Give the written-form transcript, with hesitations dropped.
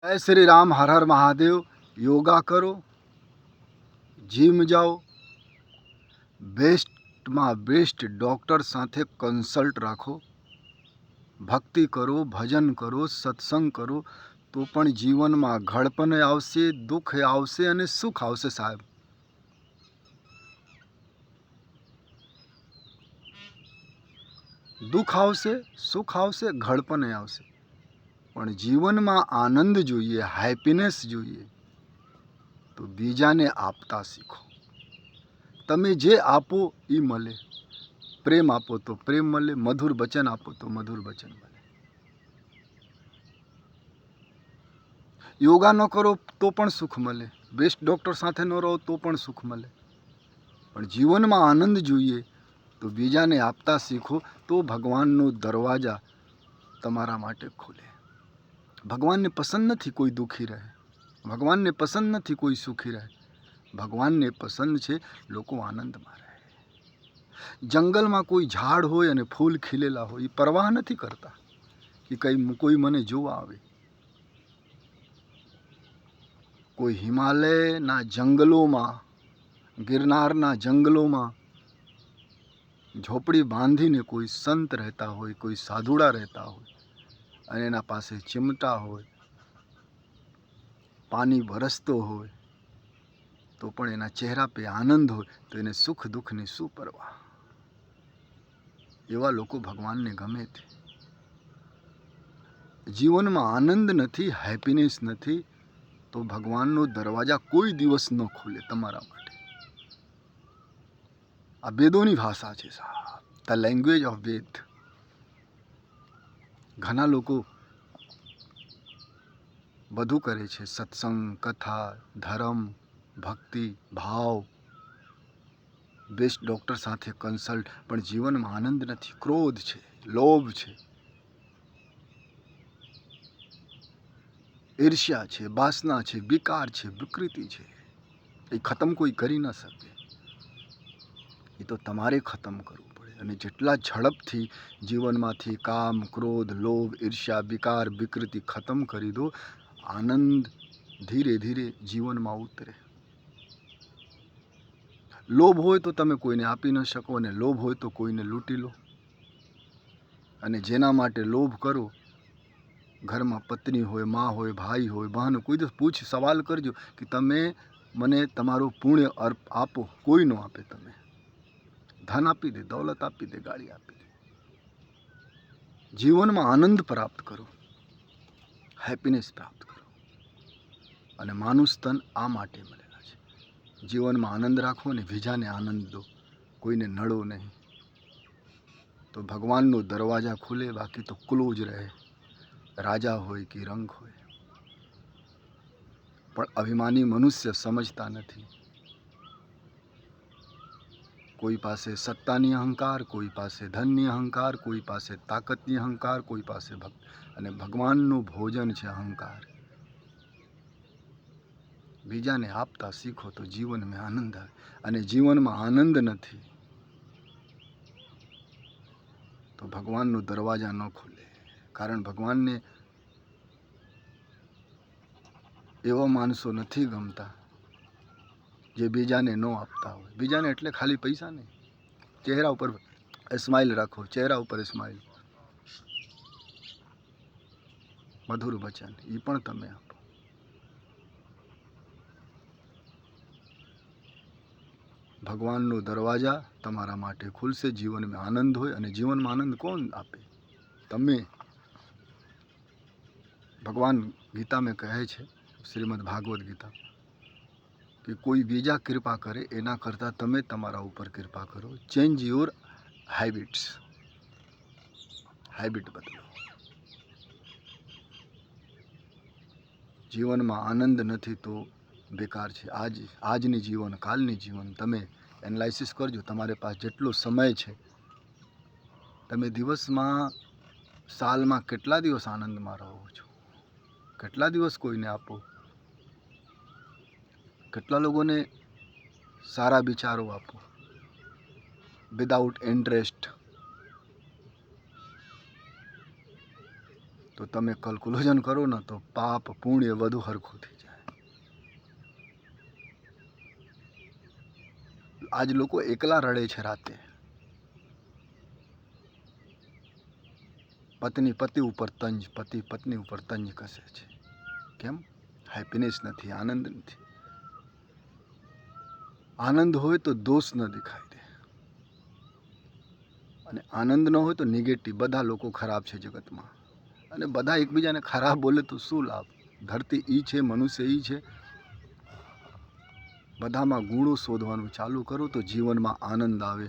जय श्री राम, हर हर महादेव। योगा करो, જીમ જાઓ, બેસ્ટમાં બેસ્ટ ડૉક્ટર સાથે કન્સલ્ટ રાખો, ભક્તિ કરો, ભજન કરો, સત્સંગ કરો, તો પણ જીવનમાં ઘડપણ આવશે, દુઃખ આવશે અને સુખ આવશે સાહેબ. દુઃખ આવશે, સુખ આવશે, ઘડપણ આવશે, પણ જીવનમાં આનંદ જોઈએ, હેપીનેસ જોઈએ, તો બીજાને આપતા શીખો. તમે જે આપો એ મળે. પ્રેમ આપો તો પ્રેમ મળે, મધુર વચન આપો તો મધુર વચન મળે. યોગા ન કરો તો પણ સુખ મળે, બેસ્ટ ડૉક્ટર સાથે ન રહો તો પણ સુખ મળે, પણ જીવનમાં આનંદ જોઈએ તો બીજાને આપતા શીખો, તો ભગવાનનો દરવાજા તમારા માટે ખુલે. ભગવાનને પસંદ નથી કોઈ દુઃખી રહે, ભગવાનને પસંદ નથી કોઈ સુખી રહે, ભગવાનને પસંદ છે લોકો આનંદમાં રહે. જંગલમાં કોઈ ઝાડ હોય અને ફૂલ ખીલેલા હોય, એ પરવાહ નથી કરતા કે કોઈ મને જોવા આવે. કોઈ હિમાલયના જંગલોમાં, ગિરનારના જંગલોમાં ઝોપડી બાંધીને કોઈ સંત રહેતા હોય, કોઈ સાધુડા રહેતા હોય, અને એના પાસે ચિમટા હોય, પાણી વરસતો હોય, તો પણ એના ચહેરા પે આનંદ હોય, તો એને સુખ દુઃખની શું પરવા. એવા લોકો ભગવાનને ગમે છે. જીવનમાં આનંદ નથી, હેપીનેસ નથી, તો ભગવાનનો દરવાજા કોઈ દિવસ ન ખુલે તમારા માટે. આ વેદોની ભાષા છે સાહેબ, ધ લેંગ્વેજ ઓફ વેદ. ઘણા લોકો બધું કરે છે, સત્સંગ, કથા, ધર્મ, ભક્તિ, ભાવ, બેસ્ટ ડૉક્ટર સાથે કન્સલ્ટ, પણ જીવનમાં આનંદ નથી. ક્રોધ છે, લોભ છે, ઈર્ષ્યા છે, વાસના છે, વિકાર છે, વિકૃતિ છે. એ ખતમ કોઈ કરી ન શકે, એ તો તમારે ખતમ કરવું પડે. અને જેટલા ઝડપથી જીવનમાંથી કામ, ક્રોધ, લોભ, ઈર્ષ્યા, વિકાર, વિકૃતિ ખતમ કરી દો, આનંદ ધીરે ધીરે જીવનમાં ઉતરે. લોભ હોય તો તમે કોઈને આપી ન શકો, અને લોભ હોય તો કોઈને લૂંટી લો. અને જેના માટે લોભ કરો, ઘરમાં પત્ની હોય, મા હોય, ભાઈ હોય, બહેન, કોઈ દિવસ સવાલ કરજો કે તમે મને તમારું પુણ્ય આપો. કોઈ ન આપે. તમે ધન આપી દે, દૌલત આપી દે, ગાડી આપી દે. જીવનમાં આનંદ પ્રાપ્ત કરો, હેપીનેસ પ્રાપ્ત કરો. અને માનુષ તન આ માટે મળેલા છે. જીવનમાં આનંદ રાખો અને બીજાને આનંદ દો, કોઈને નડો નહીં, તો ભગવાનનો દરવાજા ખુલે. બાકી તો ક્લોઝ રહે, રાજા હોય કે રંક હોય. પણ અભિમાની મનુષ્ય સમજતા નથી. કોઈ પાસે સત્તાની અહંકાર, કોઈ પાસે ધનની અહંકાર, કોઈ પાસે તાકાતની અહંકાર, કોઈ પાસે અને ભગવાનનું ભોજન છે અહંકાર. બીજાને આપતા શીખો તો જીવનમાં આનંદ આવે. અને જીવનમાં આનંદ નથી તો ભગવાનનો દરવાજા ન ખુલે. કારણ ભગવાનને એવા માણસો નથી ગમતા જે બીજાને ન આપતા હોય. બીજાને એટલે ખાલી પૈસા નહીં, ચહેરા ઉપર સ્માઇલ રાખો, ચહેરા ઉપર સ્માઇલ, મધુર વચન, એ પણ તમે આપો. ભગવાનનો દરવાજા તમારા માટે ખુલશે. જીવનમાં આનંદ હોય, અને જીવનમાં આનંદ કોણ આપે? તમે. ભગવાન ગીતા મેં કહે છે, શ્રીમદ ભાગવત ગીતા, કે કોઈ બીજા કૃપા કરે એના કરતાં તમે તમારા ઉપર કૃપા કરો. Change your habits. હેબિટ બદલો. જીવનમાં આનંદ નથી તો બેકાર છે. આજની જીવન, કાલની જીવન તમે એનાલિસિસ કરજો. તમારે પાસે જેટલો સમય છે, તમે દિવસમાં, સાલમાં કેટલા દિવસ આનંદમાં રહો છો? કેટલા દિવસ કોઈને આપો? કેટલા લોકોને સારા વિચારો આપો વિદાઉટ ઇન્ટરેસ્ટ? તો તમે કેલ્ક્યુલેશન કરો ને તો પાપ પુણ્ય બધું હરખું થઈ જાય. આજ લોકો એકલા રડે છે રાતે. પત્ની પતિ ઉપર તંજ, પતિ પત્ની ઉપર તંજ કસે છે. કેમ? હેપીનેસ નથી, આનંદ નથી. આનંદ હોય તો દોષ ન દેખાય દે, અને આનંદ ન હોય તો નેગેટિવ. બધા લોકો ખરાબ છે જગતમાં, અને બધા એકબીજાને ખરાબ બોલે તો શું લાભ? ધરતી ઈ છે, મનુષ્ય ઈ છે. બધામાં ગુણો શોધવાનું ચાલુ કરો તો જીવનમાં આનંદ આવે.